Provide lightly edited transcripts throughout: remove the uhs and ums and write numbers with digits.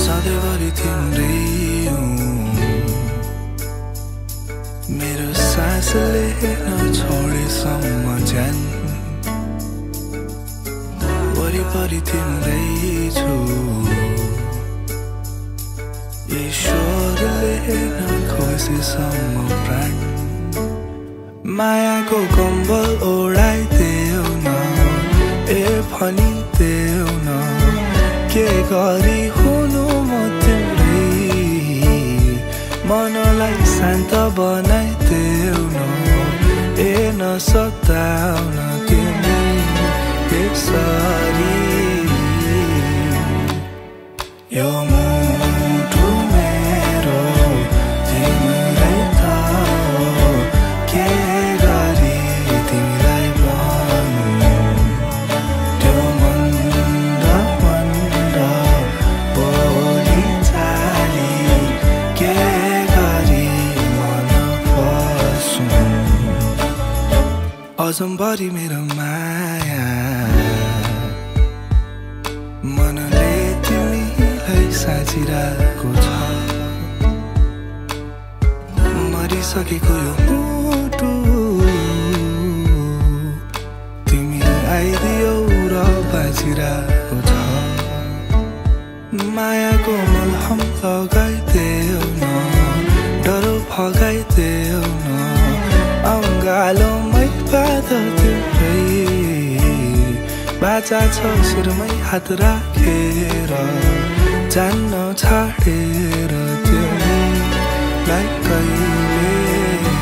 सधैँभरि तिम्रै मेरो सासले नछोडेसम्म ज्यान वरिपरि तिम्रै छु ईश्वरले नखोसेसम्म प्राण मायाको कम्बल ओढाइदेऊ न ए भनिदेऊ न के गरी हुनु म तिम्रै मनलाई शान्त बनाइदेऊ न ए नसताउन तिमी यसरी यो मुटु मेरो तिम्रै त हो के गरी तिमीलाई भन्नु त्यो मन्द मन्द बोली चाली के गरी मन पस्नु अजम्भरि मेरो माया मनले तिमीलाई साँचिरहेको छ मरिसकेको यो मुटु तिमी आइदियौ र बाँचिरहेको छ मायाको मलहम लगाइदेऊ न डरो भगाइदेऊ न अङ्गालोमै बाँध तिम्रै बाचा छ शिरमै हात राखेर जान्न छाडेर तिमीलाई कहिले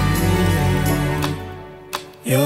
यो